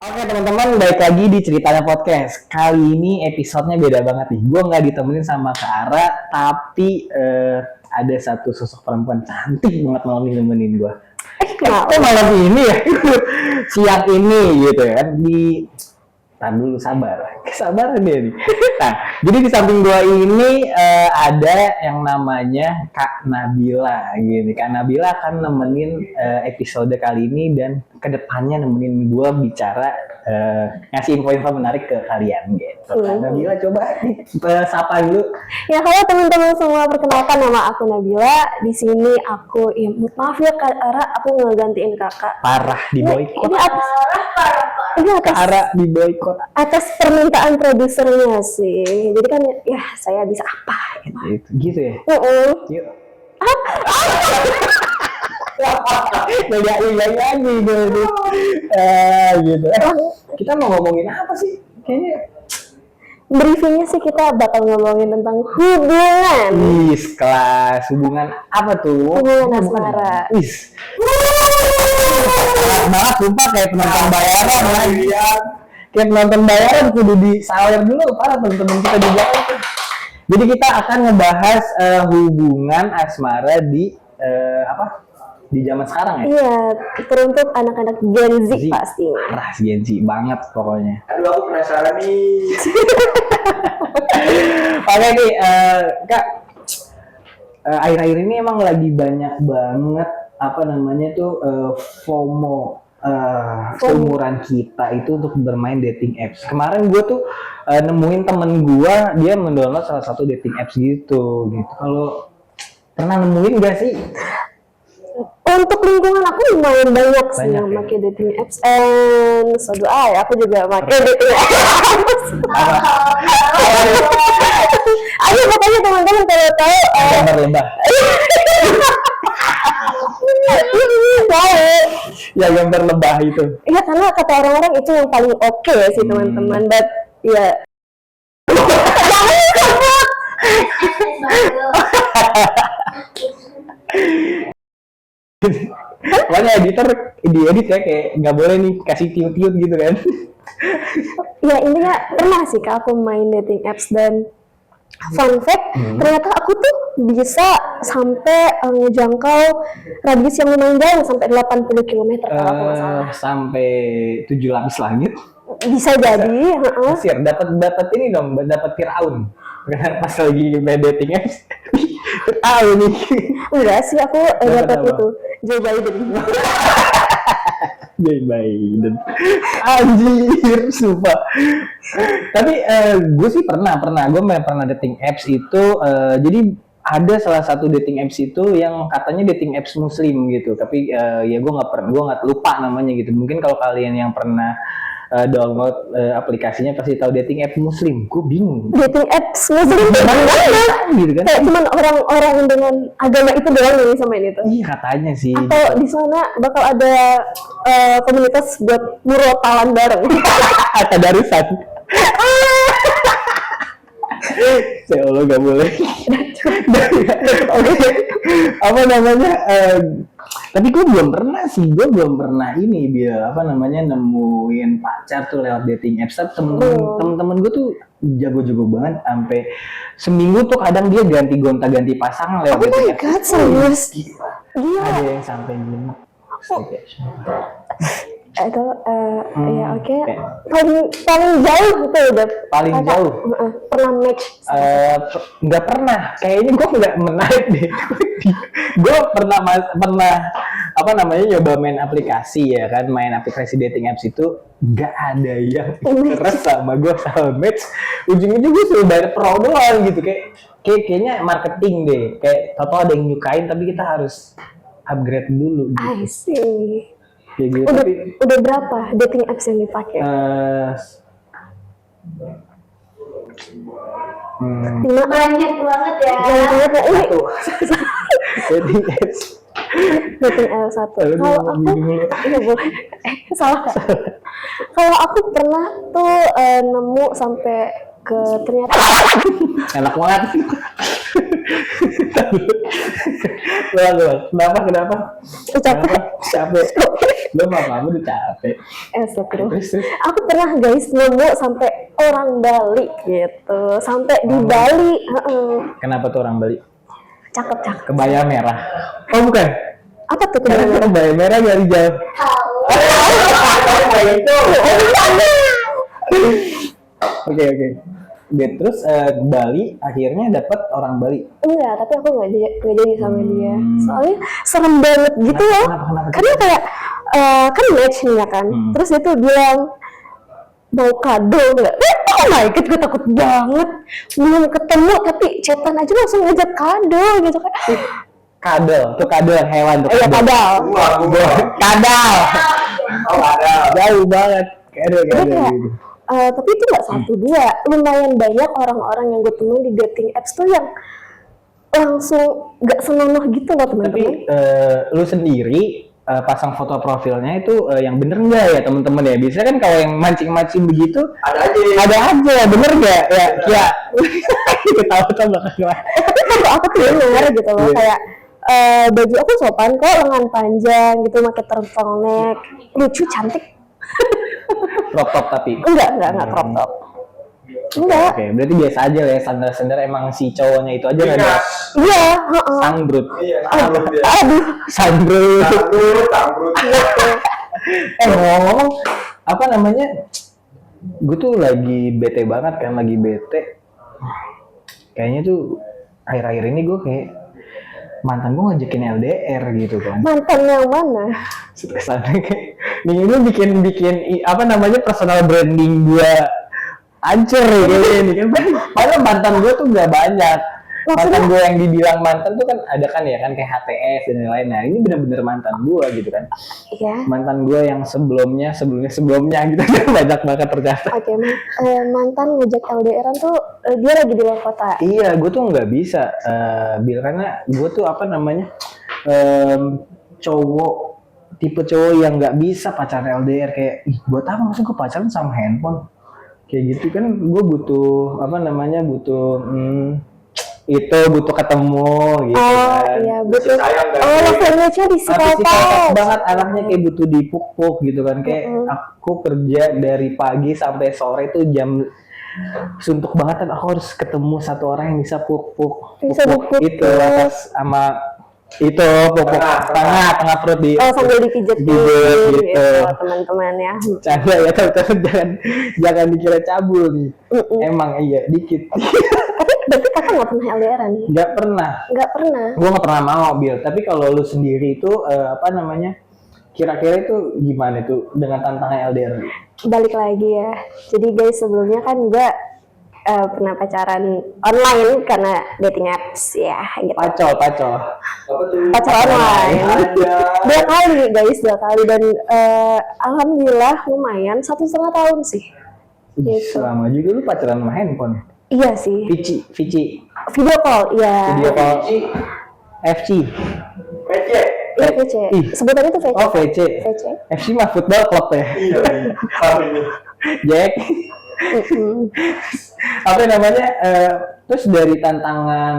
Oke teman-teman, balik lagi di Ceritanya Podcast. Kali ini episodenya beda banget nih. Gue nggak ditemenin sama Kak Ara, tapi ada satu sosok perempuan cantik banget malam ini nemenin gue. Kenapa malam ini ya? Siang ini gitu ya. Tahan dulu, kesabaran dia nih. Nah, jadi di samping gua ini ada yang namanya Kak Nabila gini. Kak Nabila akan nemenin episode kali ini dan kedepannya nemenin gua bicara ngasih info-info menarik ke kalian gitu. Kak Nabila coba sapa dulu. Ya, halo teman-teman semua, perkenalkan nama aku Nabila. Di sini aku maaf ya Kak Ara, aku ngegantiin Kakak. Parah di boykot. Ini atas Kak Ara di boykot. Atas permintaan produsernya sih. Jadi kan ya saya bisa apa Gitu ya. Yuk. Nyanyi lagi gitu. Kita mau ngomongin apa sih? Kayaknya briefingnya sih kita bakal ngomongin tentang hubungan. Kelas hubungan apa tuh? Hubungan asmara. Banget sumpah kayak penonton bayaran lagi. Kayak penonton bayaran kudu disawer dulu para teman-teman kita di jalan tuh. Jadi kita akan ngebahas hubungan asmara di di zaman sekarang ya? Iya, teruntuk anak-anak Gen Z pastinya. Keras Gen Z banget pokoknya. Aduh, aku penasaran nih. Oke nih, Kak, akhir-akhir ini emang lagi banyak banget apa namanya tuh FOMO seumuran kita itu untuk bermain dating apps. Kemarin gue tuh nemuin temen gue, dia mendownload salah satu dating apps gitu. Kalau pernah nemuin gak sih? Untuk lingkungan aku lumayan banyak sih yang ya? pakai dating apps, and so do I. Aku juga pakai dating apps. Ayo pokoknya teman-teman kalau tahu gambar lebah. tahu. Ya gambar lebah itu. Iya, karena kata orang-orang itu yang paling oke sih teman-teman. But ya. Pokoknya editor diedit ya kayak nggak boleh nih kasih tiut-tiut gitu kan. Ya intinya pernah sih Kak aku main dating apps, dan fun fact ternyata aku tuh bisa sampai ngejangkau radius yang lumayan jauh sampai 80 km kalau aku nggak salah. Sampai 7 lapis langit. Bisa jadi, Mesir dapat ini dong, dapat Firaun. Pas lagi main dating apps. Firaun nih. Enggak sih, aku dapat itu Joe Biden. Joe Biden. Anjir, sumpah. Tapi gue sih pernah dating apps itu jadi ada salah satu dating apps itu yang katanya dating apps muslim gitu, tapi ya gue nggak lupa namanya gitu. Mungkin kalau kalian yang pernah download aplikasinya pasti tahu dating apps muslim. Gue bingung. Dating apps muslim gimana? Gitu kan? Kayak cuman orang-orang dengan agama itu doang yang bisa main itu. Iya katanya sih. Atau di sana bakal ada komunitas buat murotalan bareng. Atau darusan. Ya Allah gak boleh. Oke. Apa namanya? Tapi gue belum pernah ini biar apa namanya nemuin pacar tuh lewat dating apps. Temen-temen gue tuh jago-jago banget, sampai seminggu tuh kadang dia ganti pasangan lewat dating apps. Oh my god, serius? Gila. Ada yang sampai gini. Itu ya oke. Paling jauh gitu udah. Paling jauh. Pernah match? Nggak pernah. Kayaknya gue nggak menarik deh. Gue pernah apa namanya nyoba main aplikasi ya kan, main aplikasi dating apps itu nggak ada yang keras sama gue sama match. Ujung-ujung gue suruh bayar pro doang gitu, kayaknya marketing deh. Kayak tau ada yang nyukain tapi kita harus upgrade dulu. Gitu. I see. Ya gitu, udah berapa dating apps yang dipakai? Banyak banget ya. Satu. Dating apps. Dating apps satu. Kalau aku, iya boleh. Salah Kak. Kalau aku pernah tuh nemu sampai ke ternyata Enak banget. Kenapa? Capek. Capek. Lu apa-apa udah capek. Astagfirullah. Terus. Aku pernah guys nemu sampai orang Bali gitu, sampai di Bali. Kenapa tuh orang Bali? Cakep. Kebaya merah. Oh bukan. Apa tuh Karena kebenaran? kebaya merah dari jauh. Oke. Terus Bali akhirnya dapat orang Bali. Enggak, tapi aku nggak jadi sama dia. Soalnya serem banget gitu loh. Kenapa? Karena kayak kan match nih ya kan. Terus dia tuh bilang mau kado nggak? Oh my god, gue takut banget. Belum ketemu tapi chatan aja langsung ngajak kado gitu kan. Kadal, tuh kadal hewan tuh. Iya kadal. Kadal. Oh kadal. Jauh banget. Kadal Kayak, gitu. tapi itu nggak satu dua, lumayan banyak orang-orang yang gue temuin di dating apps tuh yang langsung nggak senonoh gitu loh teman-teman. Tapi lu sendiri pasang foto profilnya itu yang bener nggak ya teman-teman ya? Biasanya kan kalau yang mancing-mancing begitu ada aja, bener nggak ya? Ketawa-tawa belakang. Tapi kalau aku tuh bener gitu loh, kayak baju aku sopan kok, lengan panjang gitu, pakai turtleneck, lucu, cantik. Crop top tapi. Enggak crop top. Enggak. Oke, berarti biasa aja lah ya, sandal-sandal emang si cowoknya itu aja nggak ada. Iya, Sangbrut. aduh. Sangbrut. Ngomong-ngomong, apa namanya? Gue tuh lagi bete banget kan, Kayaknya tuh akhir-akhir ini gue kayak mantan gue ngajakin LDR gitu kan. Mantan yang mana? Kesannya kayak ini bikin apa namanya personal branding gue hancur ya ini kan. Padahal mantan gue tuh nggak banyak. Maksudnya? Mantan gue yang dibilang mantan tuh kan ada kan ya kan kayak HTS dan lain-lain. Nah ini bener-bener mantan gue gitu kan. Iya. Mantan gue yang sebelumnya gitu banyak banget ternyata. Oke, mantan ngejak LDR-an tuh dia lagi di luar kota. Iya, gue tuh nggak bisa karena gue tuh apa namanya tipe cowok yang nggak bisa pacaran LDR kayak buat apa maksud gue pacaran sama handphone kayak gitu kan gue butuh butuh ketemu gitu kan. Iya, betul. Levelnya di psikopat banget anaknya kayak butuh dipuk-puk gitu kan kayak aku kerja dari pagi sampai sore tuh jam suntuk banget kan aku harus ketemu satu orang yang bisa puk-puk itu atas sama itu puk-puk tengah perut di sambil dipijat gitu teman-teman ya. Canda ya teman-teman jangan dikira cabul nih. Emang iya dikit. Berarti kakak nggak pernah LDR-an? Nggak pernah. Gue nggak pernah mau Bil. Tapi kalau lu sendiri itu apa namanya? Kira-kira itu gimana tuh dengan tantangan LDR? Balik lagi ya. Jadi guys sebelumnya kan gue pernah pacaran online karena dating apps ya. Gitu. Pacol. Pacar online. 2 kali dan alhamdulillah lumayan 1,5 tahun sih. Gitu. Selama juga lu pacaran sama handphone. Iya sih. Vici. Video call, iya. Video call. FC. Iya VC. Sebutannya tuh VC. Oh VC. FC mah football club ya. Iya. Jack. Apa namanya? Terus dari tantangan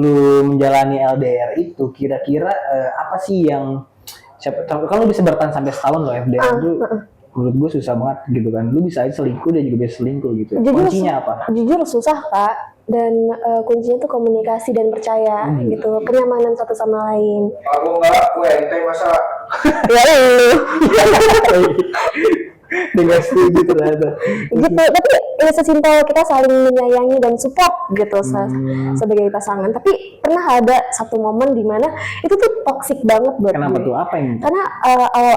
lu menjalani LDR itu kira-kira apa sih yang kalau bisa bertahan sampai setahun loh LDR itu menurut gue susah banget gitu kan. Lu bisa aja selingkuh dan juga bisa selingkuh gitu. Kuncinya apa? Jujur susah Kak. Dan kuncinya tuh komunikasi dan percaya gitu, kenyamanan satu sama lain. Aku enggak, gue ente masa Ya lu. Dengan setuju ternyata. Gitu, tapi ya sesimpel kita saling menyayangi dan support gitu sebagai pasangan. Tapi pernah ada satu momen di mana itu tuh toksik banget buat Kenapa gue. tuh? Apa ini? Karena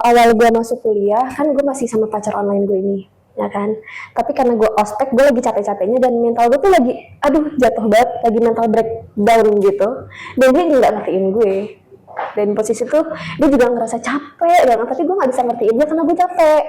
awal gue masuk kuliah kan gue masih sama pacar online gue ini, ya kan. Tapi karena gue ospek, gue lagi capek-capeknya dan mental gue tuh lagi, jatuh banget, lagi mental breakdown gitu. Dan dia nggak ngertiin gue. Dan posisi tuh dia juga ngerasa capek banget, tapi gue nggak bisa ngertiin dia karena gue capek.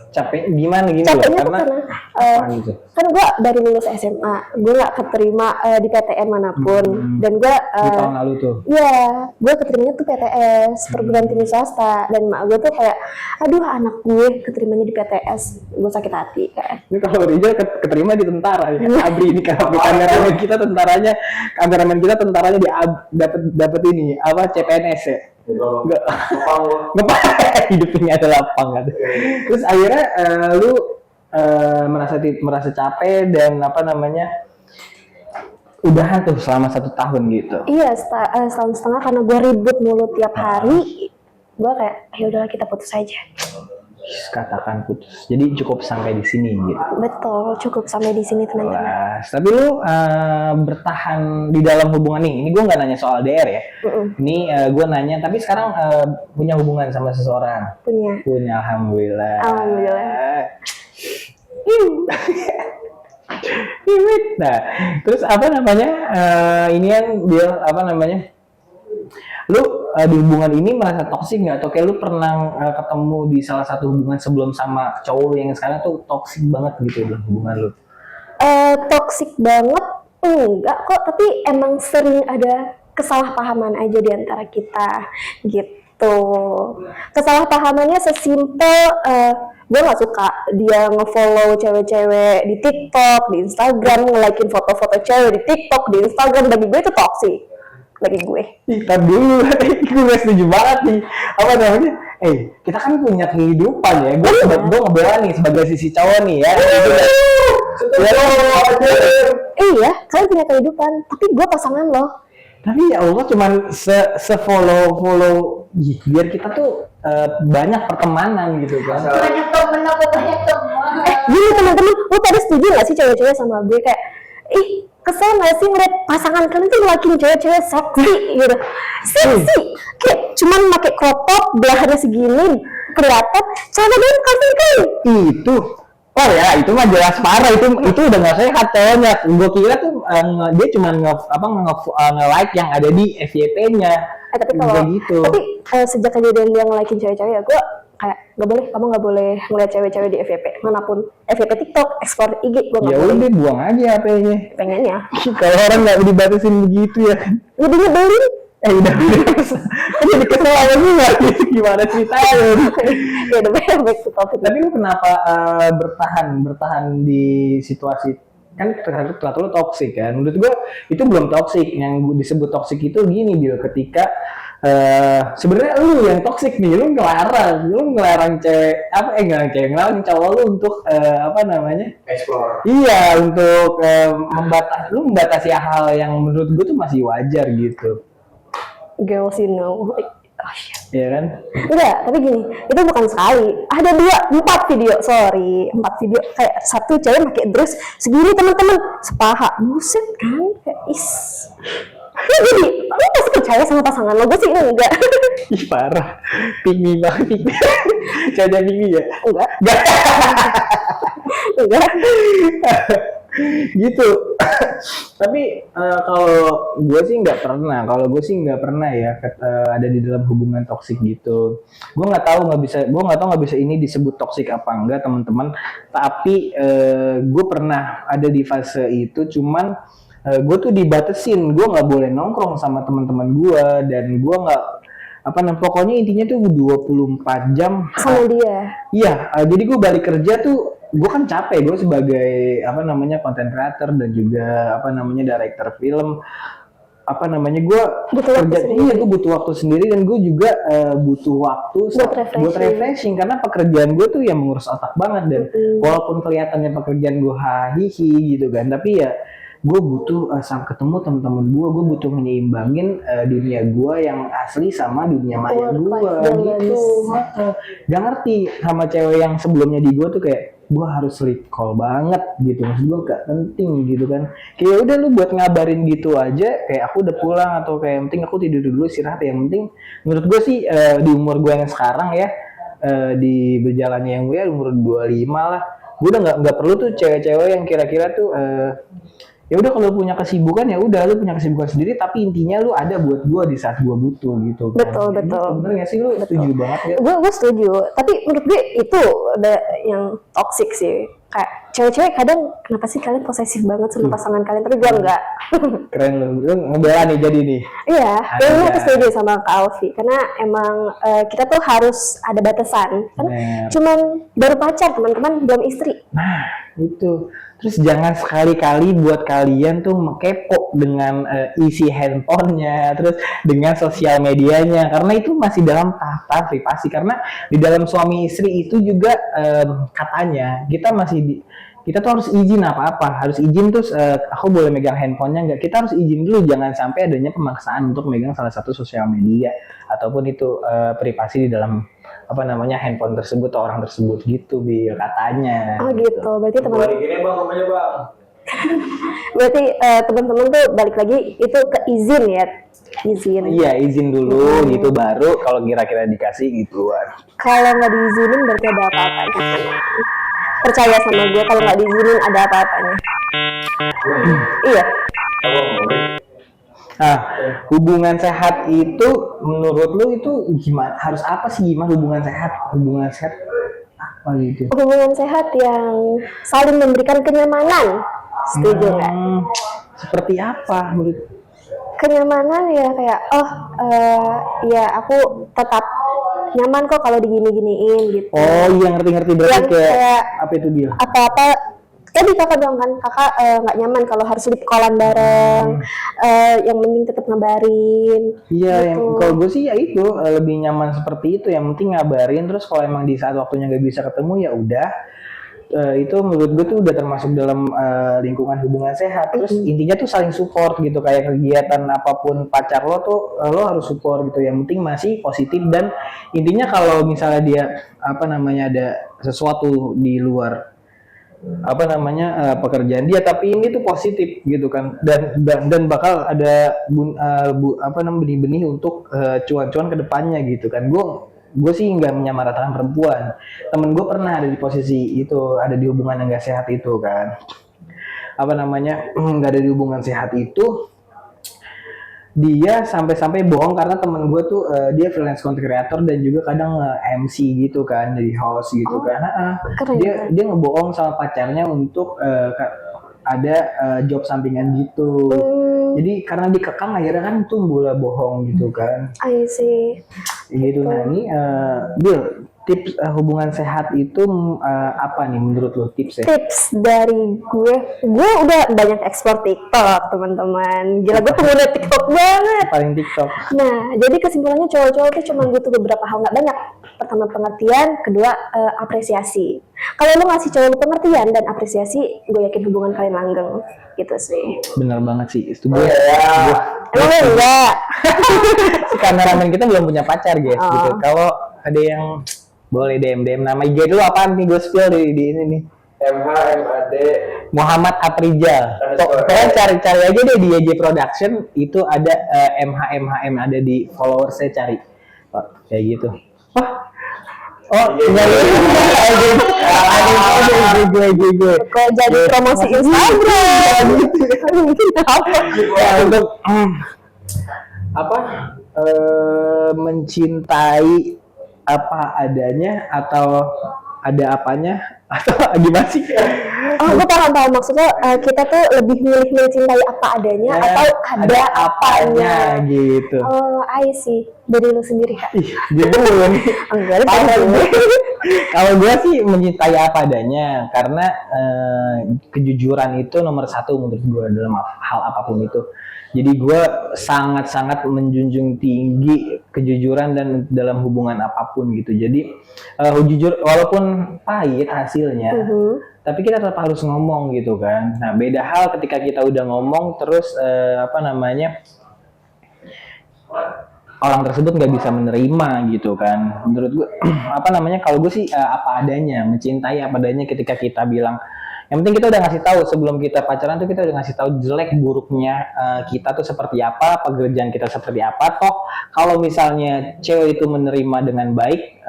Capek gimana gini loh, Capeknya tuh karena karena apa gitu? kan gue dari lulus SMA, gue nggak keterima di PTN manapun, dan gue Di tahun lalu tuh. iya, gue keterimanya tuh PTS, perguruan tinggi swasta, dan mak gue tuh kayak, aduh anak gue keterimanya di PTS, gue sakit hati kan. Ini kalau Rizal keterima di tentara ya. Abri ini kalau kameramen kita tentaranya dapat ini apa CPNS ya. Enggak hidupnya ada lapang kan. Terus akhirnya lu merasa capek dan apa namanya udahan tuh selama 1 tahun gitu. Iya, setahun setengah karena gue ribut mulu tiap hari, gue kayak, ya udahlah kita putus aja. Katakan putus. Jadi cukup sampai di sini gitu. Betul, cukup sampai di sini teman-teman. Kelas. Tapi lu bertahan di dalam hubungan nih. Ini gue nggak nanya soal DR ya. Ini gue nanya. Tapi sekarang punya hubungan sama seseorang. Punya. Alhamdulillah. Alhamdulillah. Nah, terus apa namanya? Ini yang dia apa namanya? Lu di hubungan ini merasa toksik nggak? Atau kayak lu pernah ketemu di salah satu hubungan sebelum sama cowok lu yang sekarang tuh toksik banget gitu dalam hubungan lu? Toksik banget enggak kok, tapi emang sering ada kesalahpahaman aja di antara kita gitu. Kesalahpahamannya sesimpel gue nggak suka dia ngefollow cewek-cewek di TikTok, di Instagram, nge-likein foto-foto cewek di TikTok, di Instagram. Bagi gue itu toksik. Bagi gue. Ntar dulu, gue gak setuju banget nih. Apa namanya? Kita kan punya kehidupan ya. Gue ngebela nih sebagai sisi cowok nih ya. Iya, kalian punya kehidupan, tapi gue pasangan loh. Tapi ya Allah cuman follow biar kita tuh banyak pertemanan gitu kan. Banyak temen aku banyak teman. Gini teman-teman, lu pada setuju gak sih cewek-cewek sama gue kayak, kesel gak sih ngeliat pasangan kalian tuh ngelakin cewek-cewek seksi gitu. Seksi, kayak cuman pakai crop top, belahannya segini, kelihatan, celana dalam kasih kan. Itu, oh ya itu mah jelas parah, itu udah nggak sehat cowoknya. Gue kira tuh dia cuma nge-like yang ada di FYP-nya. Tapi kalau gitu. Tapi sejak kejadian dia ngelakin cewek-cewek ya, gue kayak kamu nggak boleh ngeliat cewek-cewek di FYP manapun, FYP TikTok, explore IG, gue nggak boleh. Ya udah buang aja HP-nya. Pengennya. Kalau orang nggak dibatasin begitu ya. Lebih nyebelin. Udah jadi kesel aja gitu, gimana ceritanya? Ya udah back to topic. Tapi lu kenapa bertahan di situasi kan ternyata lu toksik kan? Menurut gua itu belum toksik. Yang disebut toksik itu gini Bil, ketika sebenarnya lu yang toksik nih, lu ngelarang cewek ngelarang cowok lu untuk apa namanya? Explore. Iya, untuk membatasi hal yang menurut gua tuh masih wajar gitu. Girls, you know. Oh, shit. Iya kan? Enggak, tapi gini, itu bukan sekali. Ada 4 video, 4 video. Kayak satu cewek pakai dress segini teman-teman, sepaha, buset kan? Kayak Ya jadi, lu pasti percaya sama pasangan lo? Gue sih enggak. Ih parah, pinggi banget. Caca pinggi ya? Enggak. Gitu. Tapi kalau gue sih nggak pernah ya ada di dalam hubungan toksik gitu. Gue nggak tahu nggak bisa ini disebut toksik apa enggak teman-teman. Tapi gue pernah ada di fase itu, cuman gue tuh dibatasin, gue nggak boleh nongkrong sama teman-teman gue, dan gue nggak pokoknya intinya tuh 24 jam sama dia. Iya, jadi gue balik kerja tuh, gue kan capek, gue sebagai content creator dan juga director film, gue kerja, gue butuh waktu sendiri, dan gue juga butuh waktu buat refreshing karena pekerjaan gue tuh yang mengurus otak banget, dan walaupun kelihatannya pekerjaan gue hahihi gitu kan, tapi ya gue butuh ketemu teman-teman gue butuh menyeimbangin dunia gue yang asli sama dunia maya gue gitu. Gak ngerti sama cewek yang sebelumnya di gue tuh kayak gue harus recall banget gitu, maksud gue gak penting gitu kan, kayak udah lu buat ngabarin gitu aja, kayak aku udah pulang atau kayak yang penting aku tidur dulu istirahat, yang penting menurut gue sih di umur gue yang sekarang ya, di berjalannya yang gue umur 25 lah, gue udah nggak perlu tuh cewek-cewek yang kira-kira tuh ya udah kalau punya kesibukan ya udah lu punya kesibukan sendiri, tapi intinya lu ada buat gua di saat gua butuh gitu kan. Betul, betul. Bener nggak sih, lu setuju banget ya? Gue setuju, tapi menurut gue itu ada yang toxic sih. Kayak cewek-cewek kadang, kenapa sih kalian posesif banget sama pasangan kalian, tapi gue enggak. Keren lu ngebela nih jadi nih. Iya, Ada. gue setuju sama Kak Alfi, karena emang kita tuh harus ada batasan. Kan Bener. cuman baru pacar teman-teman, belum istri. Nah, itu. Terus jangan sekali-kali buat kalian tuh kepo dengan isi handphonenya, terus dengan sosial medianya, karena itu masih dalam tahap privasi. Karena di dalam suami istri itu juga katanya kita tuh harus izin apa-apa, harus izin terus aku boleh megang handphonenya nggak? Kita harus izin dulu, jangan sampai adanya pemaksaan untuk megang salah satu sosial media ataupun itu privasi di dalam handphone tersebut atau orang tersebut gitu, Bil, katanya. Oh gitu, berarti teman-teman. Balikinnya bang rumahnya bang. Berarti teman-teman tuh balik lagi itu ke izin ya, izin. Iya, izin dulu gitu, baru kalau kira-kira dikasih gituan. Kalau nggak diizinin berarti ada apa-apanya. Percaya sama gue, kalau nggak diizinin ada apa-apanya. Iya. Nah, hubungan sehat itu menurut lu itu gimana? Harus apa sih, gimana hubungan sehat? Hubungan sehat apa gitu? Hubungan sehat yang saling memberikan kenyamanan. Setuju nggak? Seperti apa menurut? Kenyamanan ya kayak ya aku tetap nyaman kok kalau digini-giniin gitu. Oh iya, ngerti berarti Yang kayak kayak apa itu dia? apa-apa tadi kakak bilang kan, kakak nggak nyaman kalau harus di kolam bareng, yang penting tetap ngabarin. Iya, gitu. yang kalau gue sih ya itu lebih nyaman seperti itu. Yang penting ngabarin, terus kalau emang di saat waktunya nggak bisa ketemu ya udah. Itu menurut gue tuh udah termasuk dalam lingkungan hubungan sehat. Terus intinya tuh saling support gitu, kayak kegiatan apapun pacar lo tuh lo harus support gitu. Yang penting masih positif, dan intinya kalau misalnya dia ada sesuatu di luar pekerjaan dia, tapi ini tuh positif gitu kan, dan bakal ada benih-benih untuk cuan-cuan kedepannya gitu kan. Gue sih nggak menyamaratakan perempuan. Temen gue pernah ada di posisi itu, ada di hubungan yang nggak sehat itu kan, nggak ada di hubungan sehat itu. Dia sampai-sampai bohong karena temen gue tuh dia freelance content creator dan juga kadang MC gitu kan, jadi host gitu kan. Keren, Dia ngebohong sama pacarnya untuk ada job sampingan gitu. Jadi karena dikekang akhirnya kan tumbuhlah bohong gitu kan. I see. Gitu. Nah ini Bill, tips hubungan sehat itu apa nih menurut lo tipsnya? Tips dari gue udah banyak ekspor TikTok teman-teman. Gila, gue pengguna TikTok banget. Paling TikTok. Nah, jadi kesimpulannya cowok-cowok tuh cuma butuh beberapa hal, nggak banyak. Pertama pengertian, kedua apresiasi. Kalau lo ngasih cowok lo pengertian dan apresiasi, gue yakin hubungan kalian langgeng. Gitu sih. Bener banget sih, itu gue. Emang lo enggak? Si kameramen kita belum punya pacar guys, gitu. Kalau ada yang boleh DM nama IG dulu apaan nih, gue spill di ini nih. MHMAD Muhammad Aprijal. Pokoknya cari aja deh di YJ Production, itu ada MHM ada di follower saya, cari. Oh, kayak gitu. Oh, enggak gue. Kok jadi promosi Instagram? Ya, untuk mencintai apa adanya atau ada apanya atau gimana sih? Oh, gue paham maksudnya kita tuh lebih milih mencintai apa adanya atau ada apanya gitu. Oh, I see. Dari lu sendiri Kak? Ih, dia dulu nih. Enggak, Kalau gue sih mencintai apa adanya, karena kejujuran itu nomor satu menurut gue dalam hal apapun itu. Jadi gue sangat-sangat menjunjung tinggi kejujuran dan dalam hubungan apapun gitu. Jadi jujur walaupun pahit hasilnya, tapi kita tetap harus ngomong gitu kan. Nah beda hal ketika kita udah ngomong terus orang tersebut nggak bisa menerima gitu kan. Menurut gue kalau gue sih apa adanya, mencintai apa adanya. Ketika kita bilang, yang penting kita udah ngasih tahu sebelum kita pacaran tuh, kita udah ngasih tahu jelek buruknya kita tuh seperti apa, pekerjaan kita seperti apa. Toh kalau misalnya cewek itu menerima dengan baik,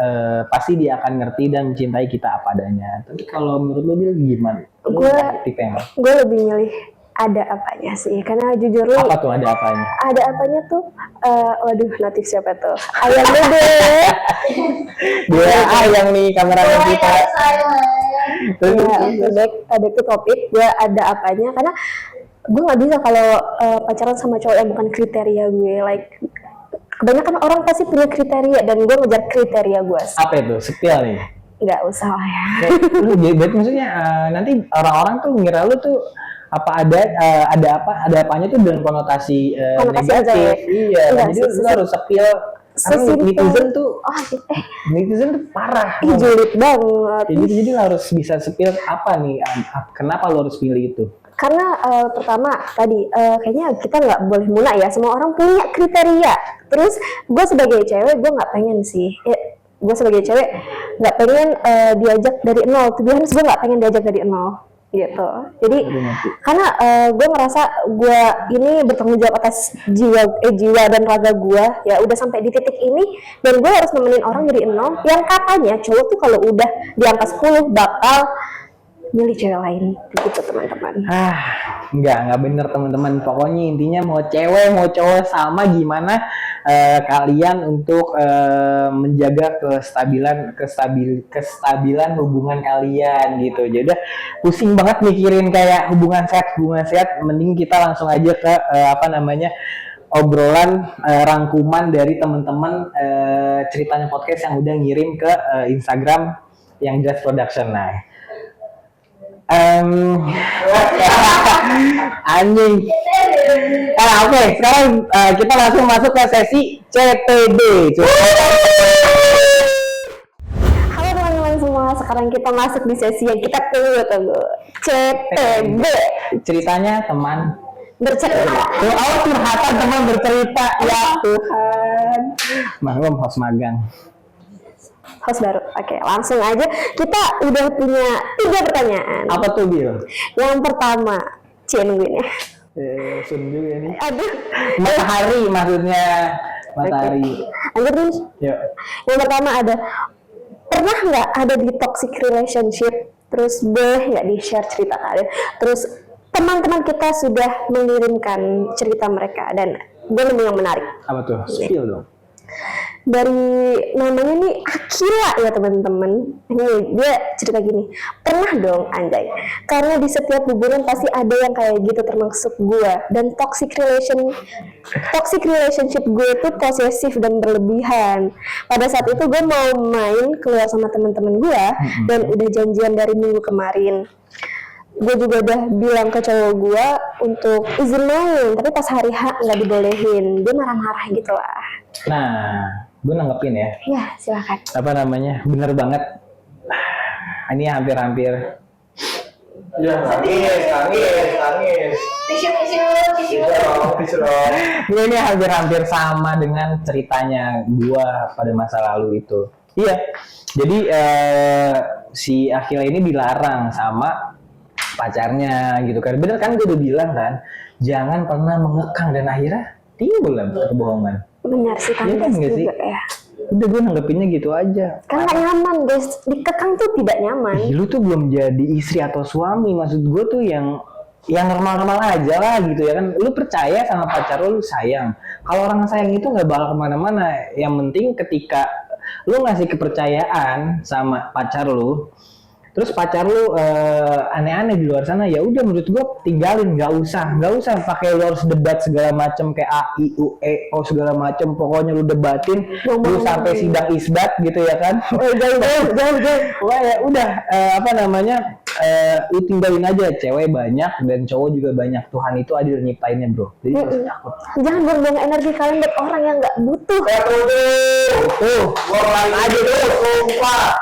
pasti dia akan ngerti dan mencintai kita apa adanya. Tapi kalau menurut lo dia gimana? Gue lebih milih ada apanya sih, karena jujur li Apa tuh ada apanya? ada apanya tuh, waduh notif siapa tuh? Ayam Dede. Dia yang nih kameranya kita. Ya, ada ke topik gue ada apanya, karena gue nggak bisa kalau pacaran sama cowok yang bukan kriteria gue. Like kebanyakan orang pasti punya kriteria dan gue ngejar kriteria gue. Apa itu? Setia nih. Nggak usah lah ya. Lu berarti maksudnya nanti orang-orang tuh ngira lu tuh ada apanya tuh dengan konotasi Konotasi negatif. aja ya? Iya, Iya, jadi lu sesimpel- harus sepil. Karena sesimpel- netizen tuh netizen tuh parah. Ih, julid banget. Jadi lu harus bisa sepil apa nih? Kenapa lu harus pilih itu? Karena pertama tadi kayaknya kita nggak boleh muna ya, semua orang punya kriteria. Terus gue sebagai cewek gue nggak pengen sih, gue sebagai cewek nggak pengen diajak dari nol. Tuh gue nggak pengen diajak dari nol gitu. Jadi karena gue ngerasa gue ini bertanggung jawab atas jiwa dan raga gue, ya udah sampai di titik ini dan gue harus nemenin orang dari nol. Yang katanya cowok tuh kalau udah di angka 10 bakal milih cewek lain, begitu teman-teman. Enggak bener teman-teman. Pokoknya intinya mau cewek mau cowok sama, gimana kalian untuk menjaga kestabilan hubungan kalian gitu. Jadi pusing banget mikirin kayak hubungan sehat, mending kita langsung aja ke obrolan rangkuman dari teman-teman ceritanya podcast yang udah ngirim ke Instagram yang Just Production. Nah, anjing. Oke, sekarang kita langsung masuk ke sesi CTB. Halo teman-teman semua, sekarang kita masuk di sesi yang kita tunggu, CTB. Ceritanya teman Bercerita. curhatan teman bercerita. Ya Tuhan. Maklum host magang. Host baru. Oke, langsung aja. Kita udah punya 3 pertanyaan. Apa tuh, Bil? Yang pertama, nungguin ya. Sun juga nih. Aduh. Matahari maksudnya. Matahari. Lanjut nih. Yuk. Yang pertama ada, pernah nggak ada di toxic relationship? Terus boleh nggak di-share cerita kalian? Terus teman-teman kita sudah mengirimkan cerita mereka dan gue nemu yang menarik. Apa tuh? Spill dong. Dari namanya nih Akila ya teman-teman. Ini dia cerita gini, pernah dong anjay, karena di setiap hubungan pasti ada yang kayak gitu termasuk gue. Dan toxic relationship gue itu posesif dan berlebihan. Pada saat itu gue mau main keluar sama teman-teman gue dan udah janjian dari minggu kemarin. Gue juga udah bilang ke cowok gue untuk izin main, tapi pas hari H nggak dibolehin. Dia marah-marah gitu lah. Nah, gue nanggepin ya. Ya, silakan. Apa namanya? Bener banget. Ini hampir-hampir. Ya, nangis. Tisu dong. Ini hampir-hampir sama dengan ceritanya gua pada masa lalu itu. Iya. Jadi si Akila ini dilarang sama pacarnya gitu kan. Bener kan, gue udah bilang kan, jangan pernah mengekang, dan akhirnya timbul lah kebohongan. Benar sih, Iya kan, nggak sih? juga ya. Udah, gue nanggepinnya gitu aja. Kan nggak nyaman guys, dikekang tuh tidak nyaman. Lu tuh belum jadi istri atau suami, maksud gue tuh yang normal-normal aja lah gitu ya kan. Lu percaya sama pacar lu sayang. Kalau orang sayang itu nggak bakal kemana-mana. Yang penting ketika lu ngasih kepercayaan sama pacar lu, terus pacar lu aneh-aneh di luar sana, ya udah menurut gua tinggalin, nggak usah pakai lu harus debat segala macem kayak A I U E O segala macem. Pokoknya lu debatin lu sampai sidang isbat gitu ya kan. Wah, ya udah lu tinggalin aja. Cewek banyak dan cowok juga banyak, Tuhan itu adil nyiptainnya bro. Jadi nggak usah takut. Jangan buang-buang energi kalian buat orang yang nggak butuh. Tuh, Gua lain aja dulu, sumpah.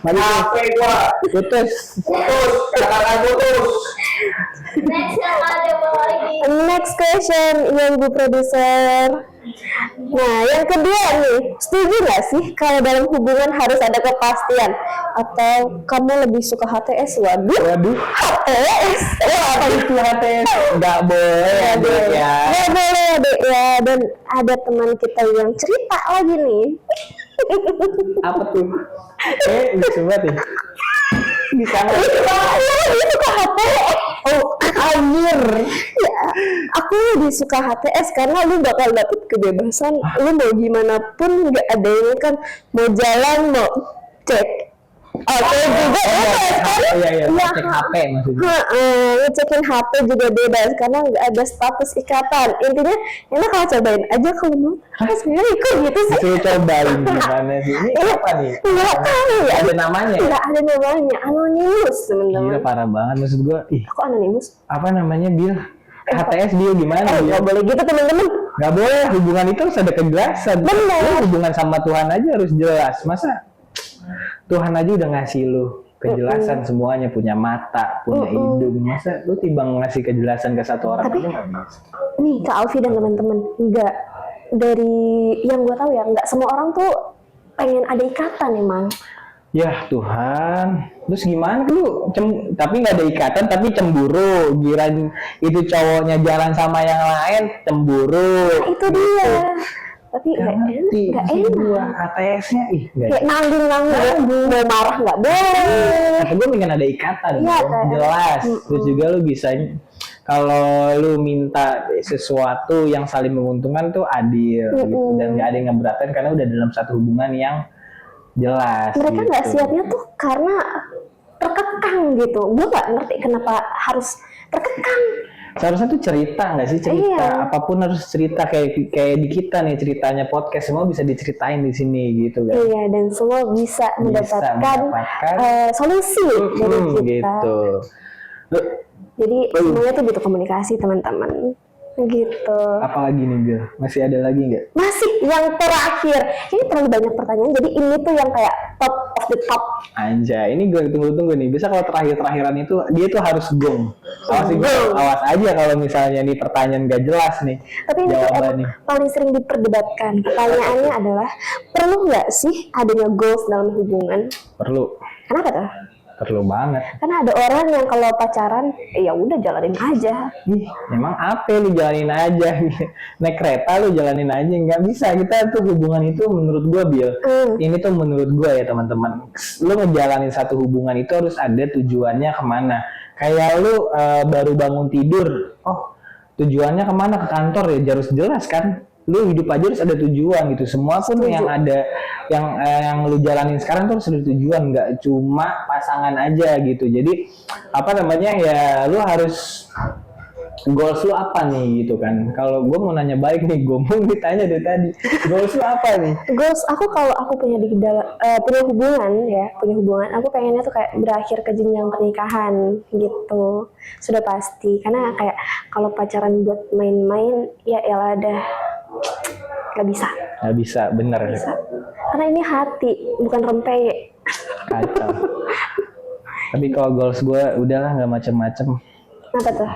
mari HP gua putus. katakan putus. Next yang ada apa lagi? Next question, yang ibu produser. Nah, yang kedua nih, setuju nggak sih kalau dalam hubungan harus ada kepastian? Atau kamu lebih suka HTS? Waduh, HTS? Apa itu HTS? Nggak boleh ya, Dek ya. Nggak boleh Dek ya. Dan ada teman kita yang cerita lagi nih. Apa tuh? Lucu banget ya. Di sana. Dia suka HTS. Oh, anjir. aku lebih suka HTS karena lu bakal dapet kebebasan. Lu mau gimana pun nggak ada yang kan mau jalan mau cek. Oke juga bebas karena Iya, cek HP maksudnya. ngecekin HP juga bebas karena nggak ada status ikatan. Intinya enak kalau cobain aja kalau mau. Sebenarnya kok gitu sih. Disuruh cobain gimana sih? Ini apa nih? Nggak tahu ya. Ada namanya? Nggak ada namanya. Anonimus Gila teman-teman. parah banget maksud gua. Ih, Kok anonimus? apa namanya Bil? HTS Bil gimana? Bil? Nggak boleh gitu teman-teman. Nggak boleh, hubungan itu harus ada kejelasan. Benar. Lu hubungan sama Tuhan aja harus jelas. Masa Tuhan aja udah ngasih lu kejelasan semuanya, punya mata, punya hidung. Masa lu timbang ngasih kejelasan ke satu orang Tapi- aja nggak bisa? Nih Kak Alfi dan teman-teman, nggak dari yang gue tahu ya, nggak semua orang tuh pengen ada ikatan emang. Ya Tuhan, terus gimana lu? Tapi nggak ada ikatan, tapi cemburu. Giran itu cowoknya jalan sama yang lain, cemburu. Nah, itu dia. Tapi nggak Ngerti, nggak maksud enak. gua HTS-nya, ih nggak. Kayak nanggung, mau marah nggak boleh. Kata gue pengen ada ikatan, Iya, dong, kan? jelas. Terus juga lu bisa, kalau lu minta sesuatu yang saling menguntungkan tuh adil, gitu. Dan nggak ada yang ngeberatan karena udah dalam satu hubungan yang jelas. Mereka nggak gitu. siapnya tuh karena terkekang gitu. Gue nggak ngerti kenapa harus terkekang. Seharusnya tuh cerita nggak sih, cerita Iya. apapun harus cerita, kayak di kita nih ceritanya podcast semua bisa diceritain di sini gitu kan. Iya, dan semua bisa mendapatkan solusi dari kita. Gitu. Lu- Jadi semuanya tuh butuh komunikasi teman-teman. Gitu. Apalagi nih Bil? Masih ada lagi nggak? Masih yang terakhir. Ini terlalu banyak pertanyaan. Jadi ini tuh yang kayak top of the top. Anjay, ini gue tunggu-tunggu nih. Bisa kalau terakhir-terakhiran itu dia tuh harus gong. Awas sih, Gong. awas aja kalau misalnya nih pertanyaan gak jelas nih. Tapi ini tuh emang jawabannya. paling sering diperdebatkan. Pertanyaannya adalah, perlu nggak sih adanya goals dalam hubungan? Perlu, Kenapa tuh? perlu banget. Karena ada orang yang kalau pacaran, ya udah jalanin aja. Ih, emang apa lu jalanin aja? Naik kereta lu jalanin aja, nggak bisa. Kita tuh hubungan itu menurut gua Bil. Ini tuh menurut gua ya teman-teman. Lu ngejalanin satu hubungan itu harus ada tujuannya kemana. Kayak lu baru bangun tidur, oh tujuannya kemana, ke kantor ya harus jelas kan. Lu hidup aja harus ada tujuan gitu. Semua pun Setuju. yang ada yang lu jalanin sekarang tuh harus ada tujuan, nggak cuma pasangan aja gitu. Jadi apa namanya ya, lu harus goals lu apa nih gitu kan. Kalau gue mau nanya baik nih, gue mau ditanya dari tadi, goals lu apa nih? Goals aku kalau aku punya punya hubungan, aku pengennya tuh kayak berakhir ke jenjang pernikahan gitu. Sudah pasti. Karena kayak kalau pacaran buat main-main, ya elah dah. Gak bisa. Nggak bisa, bener. Bisa. Karena ini hati, bukan rempeyek. Kacau. Tapi kalau goals gue udahlah nggak macem-macem. Apa tuh?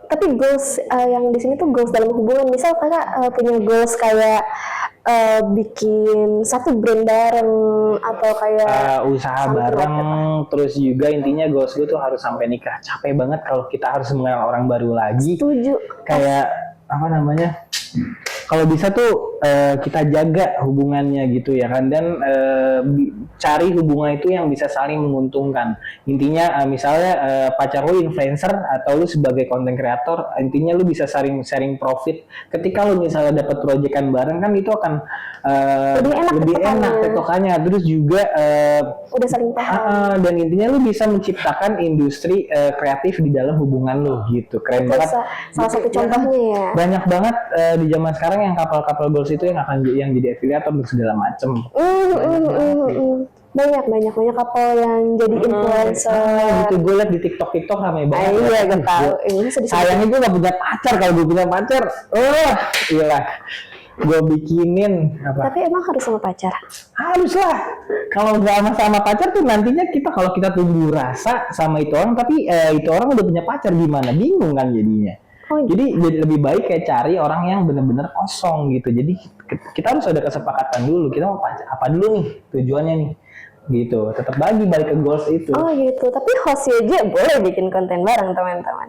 Tapi goals yang di sini tuh goals dalam hubungan. Misal kakak punya goals kayak bikin satu brand bareng atau kayak Usaha something bareng, like that. terus juga intinya goals gue tuh harus sampai nikah. Capek banget kalau kita harus mengenal orang baru lagi. Setuju. Kayak apa namanya? Kalau bisa tuh kita jaga hubungannya gitu ya kan, dan cari hubungan itu yang bisa saling menguntungkan. Intinya misalnya pacar lu influencer atau lu sebagai content creator, intinya lu bisa sharing profit. Ketika lu misalnya dapat proyekan bareng kan itu akan Lebih enak tektokannya. Terus juga Udah saling paham. dan intinya lu bisa menciptakan industri kreatif di dalam hubungan lu gitu. Keren Itu banget. salah satu contohnya ya. Banyak banget di zaman sekarang yang kapal-kapal goals itu yang akan yang jadi afiliator dan segala macem. Banyak couple yang jadi influencer. Itu gue liat di TikTok ramai banget. Iya, gue tahu. Ini sedih. Sayangnya gue gak punya pacar. Kalau gue punya pacar, iyalah, gue bikinin apa? Tapi emang harus sama pacar. Harus lah. Kalau nggak sama pacar tuh nantinya kalau kita tumbuh rasa sama itu orang, tapi itu orang udah punya pacar gimana? Bingung kan jadinya. Oh, Jadi lebih baik kayak cari orang yang benar-benar kosong gitu. Jadi kita harus ada kesepakatan dulu. Kita mau apa dulu nih tujuannya nih, gitu. Tetap balik ke goals itu. Oh gitu. Tapi host aja boleh bikin konten bareng teman-teman.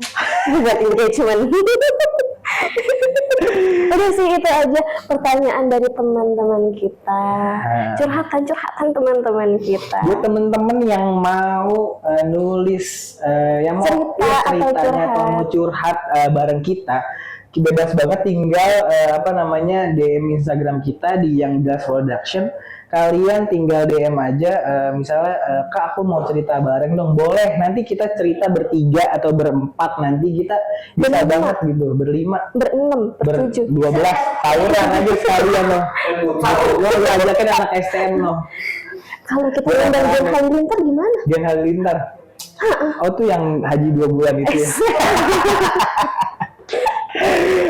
Buat engagement. Udah sih itu aja pertanyaan dari teman-teman kita. Curhatan teman-teman kita. Buat temen-temen yang mau nulis, yang mau Cerita ya, atau ceritanya atau curhat. mau curhat bareng kita, bebas banget tinggal DM Instagram kita di Yang Das Production. Kalian tinggal DM aja, misalnya Kak aku mau cerita bareng dong, boleh. Nanti kita cerita bertiga atau berempat, nanti kita bisa Berlima. banget gitu, berlima, Berenam, bertujuh. 12 tawuran aja sekalian loh. Gue ajakin anak STM loh. Kalau kita Boleh, undang boleh. Gen Halilintar gimana? Gen Halilintar. Oh tuh yang haji 2 bulan itu ya.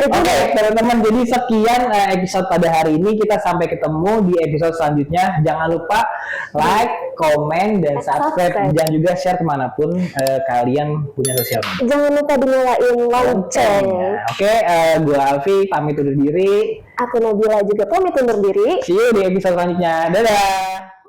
Oke teman-teman, jadi sekian episode pada hari ini. Kita sampai ketemu di episode selanjutnya. Jangan lupa like, komen, dan subscribe. Dan juga share kemanapun kalian punya sosial media. Jangan lupa dinyalain lonceng. Oke, gue Alfi pamit undur diri. Aku Nabila juga pamit undur diri. See you di episode selanjutnya. Dadah.